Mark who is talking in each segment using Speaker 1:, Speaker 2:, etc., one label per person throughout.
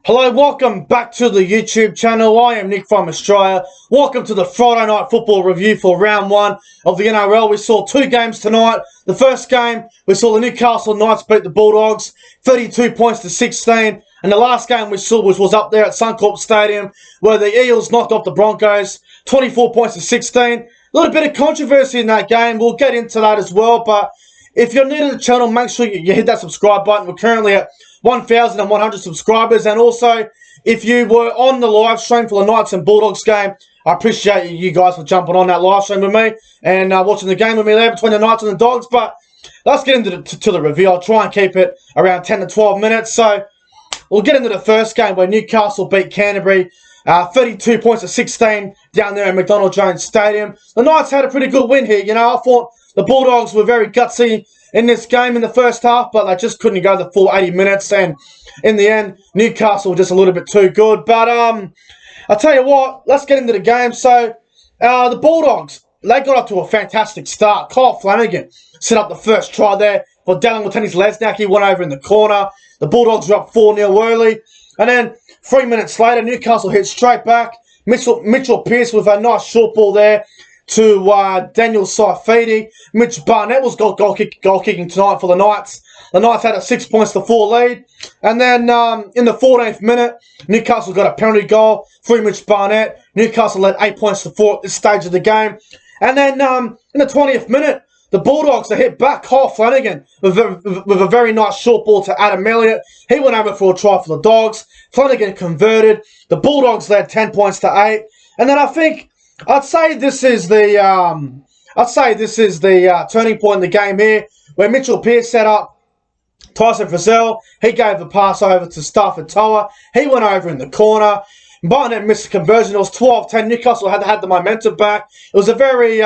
Speaker 1: Hello, welcome back to the YouTube channel. I am Nick from Australia. Welcome to the Friday Night Football review for round one of the NRL. We saw two games tonight. The first game, we saw the Newcastle Knights beat the Bulldogs 32 points to 16. And the last game we saw was up there at Suncorp Stadium, where the Eels knocked off the Broncos 24 points to 16. A little bit of controversy in that game. We'll get into that as well. But if you're new to the channel, make sure you hit that subscribe button. We're currently at 1,100 subscribers. And also, if you were on the live stream for the Knights and Bulldogs game, I appreciate you guys for jumping on that live stream with me and watching the game with me there between the Knights and the Dogs. But let's get into the review. I'll try and keep it around 10 to 12 minutes. So we'll get into the first game where Newcastle beat Canterbury 32 points to 16 down there at McDonald Jones Stadium. The Knights had a pretty good win here. You know, I thought the Bulldogs were very gutsy in this game in the first half, but they just couldn't go the full 80 minutes. And in the end, Newcastle were just a little bit too good. But I'll tell you what, let's get into the game. So the Bulldogs, they got off to a fantastic start. Kyle Flanagan set up the first try there for Dallin Watene-Lesniak. He went over in the corner. The Bulldogs were up 4-0 early. And then 3 minutes later, Newcastle hit straight back. Mitchell Pearce with a nice short ball there to Daniel Saifiti. Mitch Barnett was goal kicking tonight for the Knights. The Knights had a 6 points to 4 lead. And then in the 14th minute, Newcastle got a penalty goal through Mitch Barnett. Newcastle led 8 points to 4 at this stage of the game. And then in the 20th minute, the Bulldogs, they hit back Kyle Flanagan with a very nice short ball to Adam Elliott. He went over for a try for the Dogs. Flanagan converted. The Bulldogs led 10 points to 8. And then I'd say this is the turning point in the game here, where Mitchell Pearce set up Tyson Frizell. He gave the pass over to Stafford Toa. He went over in the corner. Barnett missed the conversion. It was 12-10. Newcastle had the momentum back. It was a very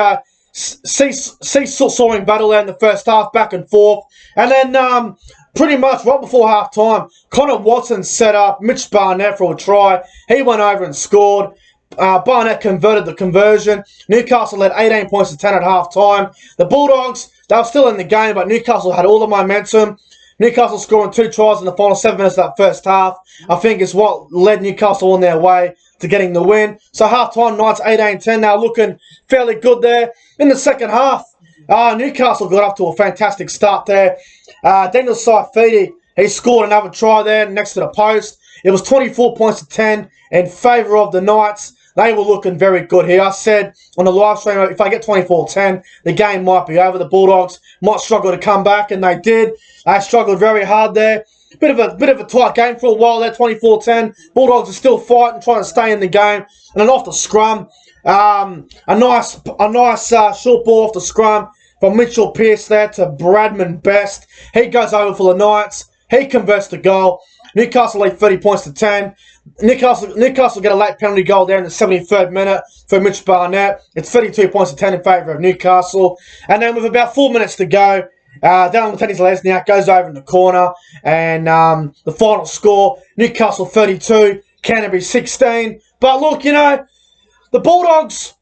Speaker 1: seesawing battle there in the first half, back and forth. And then pretty much right before half-time, Connor Watson set up Mitch Barnett for a try. He went over and scored. Barnett converted the conversion. Newcastle led 18 points to 10 at half-time. The Bulldogs, they were still in the game, but Newcastle had all the momentum. Newcastle scoring 2 tries in the final 7 minutes of that first half, I think, is what led Newcastle on their way to getting the win. So half-time, Knights 18-10, now looking fairly good there. In the second half, Newcastle got up to a fantastic start there. Daniel Saifiti, he scored another try there next to the post. It was 24 points to 10 in favour of the Knights. They were looking very good here. I said on the live stream, if I get 24-10, the game might be over. The Bulldogs might struggle to come back, and they did. They struggled very hard there. Bit of a tight game for a while there, 24-10. Bulldogs are still fighting, trying to stay in the game. And then off the scrum, a nice short ball off the scrum from Mitchell Pearce there to Bradman Best. He goes over for the Knights. He converts the goal. Newcastle lead 30 points to 10. Newcastle get a late penalty goal there in the 73rd minute for Mitch Barnett. It's 32 points to 10 in favour of Newcastle. And then with about 4 minutes to go, Dallin Watene-Lesniak goes over in the corner. And the final score, Newcastle 32, Canterbury 16. But look, you know, the Bulldogs,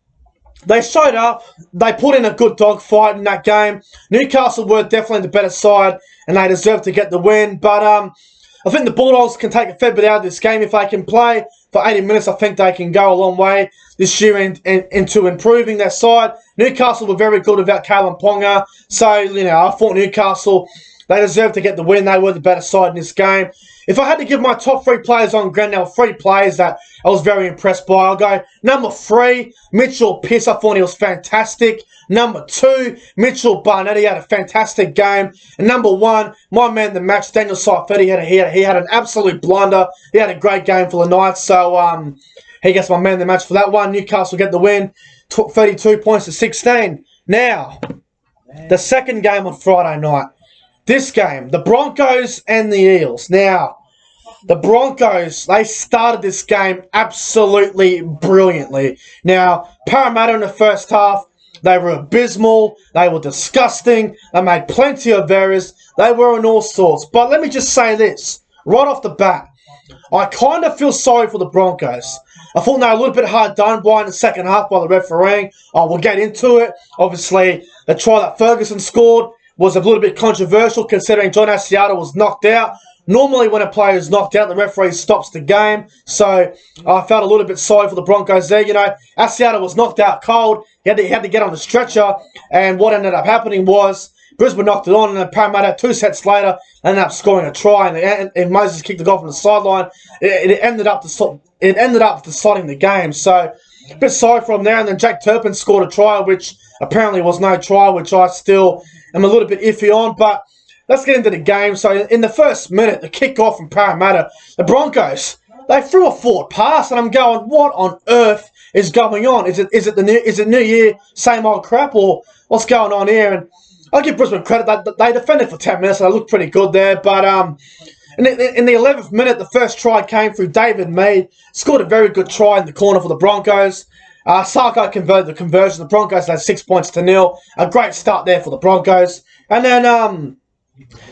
Speaker 1: they showed up. They put in a good dogfight in that game. Newcastle were definitely the better side, and they deserved to get the win. But I think the Bulldogs can take a fair bit out of this game. If they can play for 80 minutes, I think they can go a long way this year into improving their side. Newcastle were very good without Kalen Ponga. So, you know, I thought Newcastle, they deserved to get the win. They were the better side in this game. If I had to give my top 3 players on ground, there were 3 players that I was very impressed by. I'll go number 3, Mitchell Pearce. I thought he was fantastic. Number 2, Mitchell Barnett. He had a fantastic game. And number 1, my man of the match, Daniel Saifiti. He had an absolute blunder. He had a great game for the Knights. So he gets my man of the match for that one. Newcastle get the win, 32 points to 16. Now, the second game on Friday night. This game, the Broncos and the Eels. Now, the Broncos, they started this game absolutely brilliantly. Now, Parramatta in the first half, they were abysmal. They were disgusting. They made plenty of errors. They were in all sorts. But let me just say this, right off the bat. I kind of feel sorry for the Broncos. I thought they were a little bit hard done by in the second half by the refereeing. We'll get into it. Obviously, the try that Ferguson scored was a little bit controversial considering John Asiata was knocked out Normally when a player is knocked out, the referee stops the game. So I felt a little bit sorry for the Broncos there. You know, Asiata was knocked out cold. He had to get on the stretcher. And what ended up happening was Brisbane knocked it on, and then Parramatta, 2 sets later, ended up scoring a try. And Moses kicked the goal from the sideline. It ended up deciding the game. So a bit sorry for him there. And then Jake Turpin scored a try, which apparently was no try, which I still am a little bit iffy on. But let's get into the game. So in the first minute, the kick-off from Parramatta, the Broncos, they threw a forward pass, and I'm going, what on earth is going on? Is it New Year, same old crap, or what's going on here? And I'll give Brisbane credit. They defended for 10 minutes, and they looked pretty good there. But in the 11th minute, the first try came through David Mead. Scored a very good try in the corner for the Broncos. Sarko converted the conversion. The Broncos had 6 points to 0. A great start there for the Broncos. And then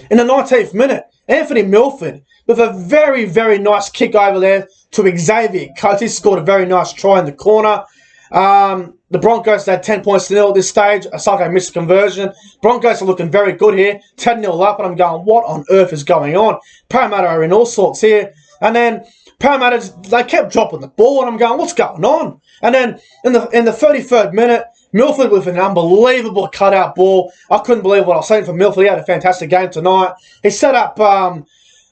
Speaker 1: in the 19th minute, Anthony Milford with a very, very nice kick over there to Xavier Coates. He scored a very nice try in the corner. The Broncos had 10 points to 0 at this stage. Sarko missed the conversion. Broncos are looking very good here. 10-0 up, and I'm going, what on earth is going on? Parramatta are in all sorts here. And then Parramatta, they kept dropping the ball, and I'm going, what's going on? And then in the 33rd minute, Milford with an unbelievable cutout ball. I couldn't believe what I was saying from Milford. He had a fantastic game tonight. He set up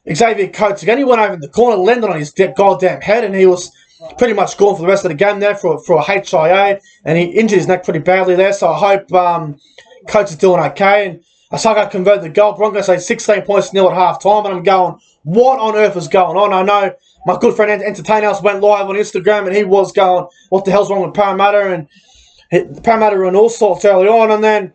Speaker 1: Xavier Coates again. He went over in the corner, landed on his goddamn head, and he was pretty much gone for the rest of the game there for a HIA, and he injured his neck pretty badly there. So I hope Coates is doing okay. And Asako converted the goal. Broncos had 16 points to 0 at half time, and I'm going, what on earth is going on? I know my good friend Entertainers went live on Instagram, and he was going, what the hell's wrong with Parramatta? And Parramatta were in all sorts early on, and then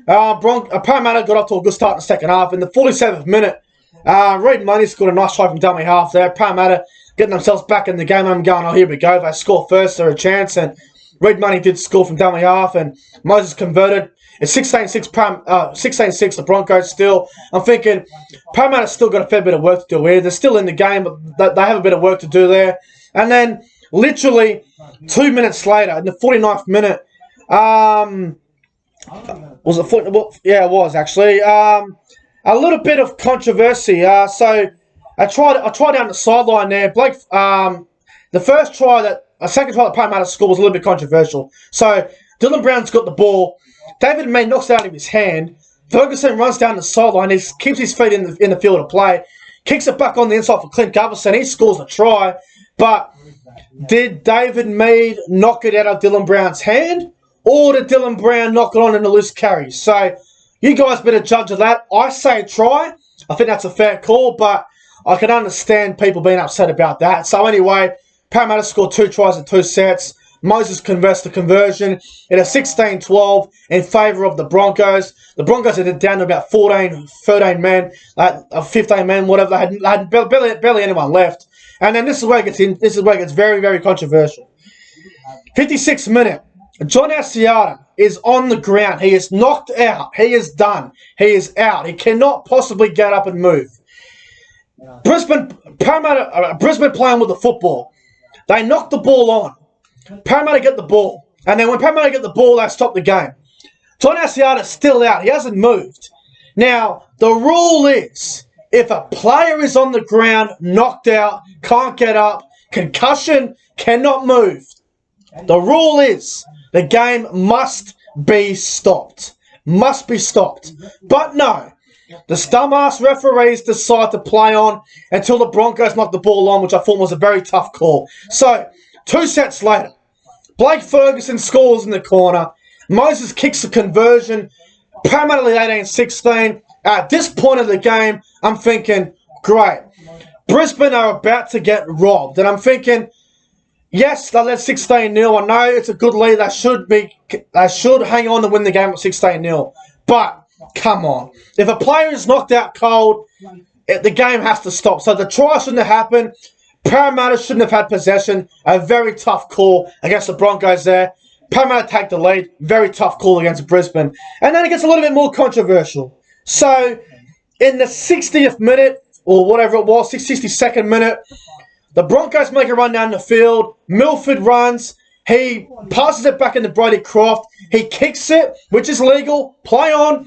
Speaker 1: Parramatta got off to a good start in the second half. In the 47th minute, Reid Money scored a nice try from dummy half there. Parramatta getting themselves back in the game. I'm going, oh, here we go. If they score first, they're a chance. And Reid Money did score from dummy half, and Moses converted. It's 16-6 the Broncos still. I'm thinking Parramatta's still got a fair bit of work to do here. They're still in the game, but they have a bit of work to do there. And then literally 2 minutes later, in the 49th minute, was it? Well, yeah, it was actually a little bit of controversy. So I tried down the sideline there. Blake, the first try a second try that Parramatta scored was a little bit controversial. So Dylan Brown's got the ball. David May knocks it out of his hand. Ferguson runs down the sideline. He keeps his feet in the field of play. Kicks it back on the inside for Clint Gutherson. He scores a try. But did David Mead knock it out of Dylan Brown's hand? Or did Dylan Brown knock it on in a loose carry? So you guys better judge of that. I say try. I think that's a fair call, but I can understand people being upset about that. So anyway, Parramatta scored 2 tries in 2 sets. Moses converts the conversion in a 16-12 in favour of the Broncos. The Broncos are down to about 14, 13 men, 15 men, whatever. They had barely anyone left. And then this is where it gets very, very controversial. 56th minute. John Asiata is on the ground. He is knocked out. He is done. He is out. He cannot possibly get up and move. Brisbane playing with the football. They knock the ball on. Parramatta get the ball. And then when Parramatta get the ball, they stop the game. John Asiata is still out. He hasn't moved. Now, the rule is, if a player is on the ground, knocked out, can't get up, concussion, cannot move, the rule is the game must be stopped. Must be stopped. But no, the dumbass referees decide to play on until the Broncos knock the ball on, which I thought was a very tough call. So, 2 sets later, Blake Ferguson scores in the corner. Moses kicks the conversion. Parramatta lead 18-16. At this point of the game, I'm thinking, great. Brisbane are about to get robbed. And I'm thinking, yes, they led 16-0. I know it's a good lead. They should hang on to win the game at 16-0. But, come on. If a player is knocked out cold, the game has to stop. So the try shouldn't have happened. Parramatta shouldn't have had possession. A very tough call against the Broncos there. Parramatta take the lead. Very tough call against Brisbane. And then it gets a little bit more controversial. So, in the 60th minute, or whatever it was, 62nd minute, the Broncos make a run down the field. Milford runs. He passes it back into Brody Croft. He kicks it, which is legal. Play on.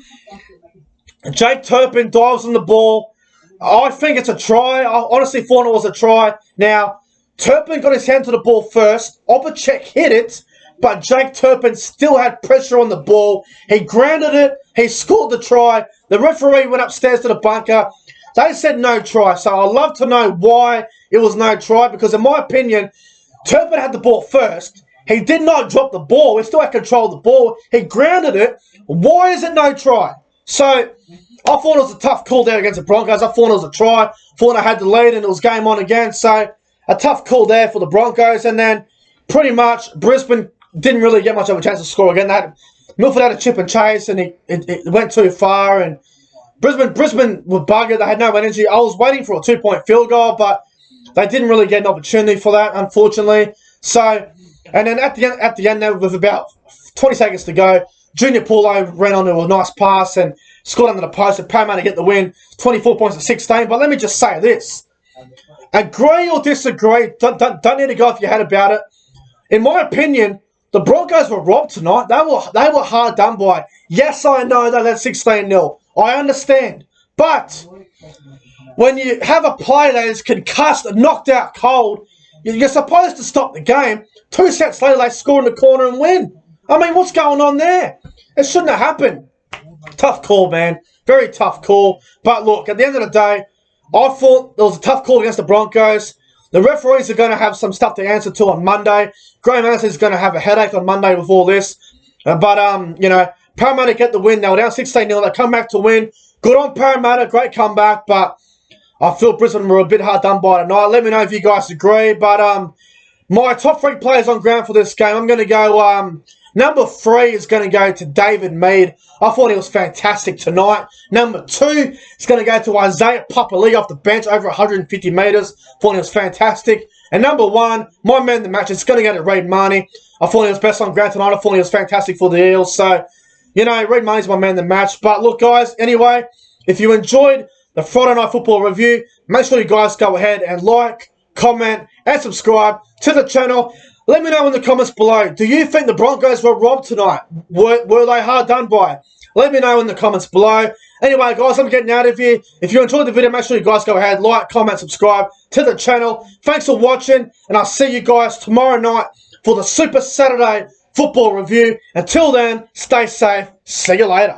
Speaker 1: Jake Turpin dives on the ball. I think it's a try. I honestly thought it was a try. Now, Turpin got his hand to the ball first. Opacek hit it, but Jake Turpin still had pressure on the ball. He grounded it. He scored the try. The referee went upstairs to the bunker. They said no try. So I'd love to know why it was no try, because in my opinion, Turpin had the ball first. He did not drop the ball. He still had control of the ball. He grounded it. Why is it no try? So I thought it was a tough call there against the Broncos. I thought it was a try. I thought I had the lead and it was game on again. So a tough call there for the Broncos. And then pretty much Brisbane didn't really get much of a chance to score again. Milford had a chip and chase and it went too far. And Brisbane were buggered. They had no energy. I was waiting for a 2-point field goal, but they didn't really get an opportunity for that, unfortunately. So, and then at the end there, with about 20 seconds to go, Junior Paulo ran onto a nice pass and scored under the post, and Parramatta get the win, 24 points to 16. But let me just say this. Agree or disagree, don't need to go off your head about it. In my opinion, the Broncos were robbed tonight. They were hard done by. Yes, I know they led 16-0. I understand. But when you have a player that is concussed and knocked out cold, you're supposed to stop the game. 2 sets later, they score in the corner and win. I mean, what's going on there? It shouldn't have happened. Tough call, man. Very tough call. But look, at the end of the day, I thought there was a tough call against the Broncos. The referees are going to have some stuff to answer to on Monday. Graham Anderson is going to have a headache on Monday with all this. You know, Parramatta get the win. They were down 16-0. They come back to win. Good on Parramatta. Great comeback. But I feel Brisbane were a bit hard done by tonight. Let me know if you guys agree. But my top 3 players on ground for this game, I'm going to go... Number 3 is going to go to David Mead. I thought he was fantastic tonight. Number 2 is going to go to Isaiah Papali'i off the bench, over 150 metres. Thought he was fantastic. And number 1, my man of the match, is going to go to Reed Mahoney. I thought he was best on ground tonight. I thought he was fantastic for the Eels. So, you know, Reed Mahoney's my man of the match. But look, guys, anyway, if you enjoyed the Friday Night Football review, make sure you guys go ahead and like, comment, and subscribe to the channel. Let me know in the comments below. Do you think the Broncos were robbed tonight? Were they hard done by? Let me know in the comments below. Anyway, guys, I'm getting out of here. If you enjoyed the video, make sure you guys go ahead, like, comment, subscribe to the channel. Thanks for watching, and I'll see you guys tomorrow night for the Super Saturday Football Review. Until then, stay safe. See you later.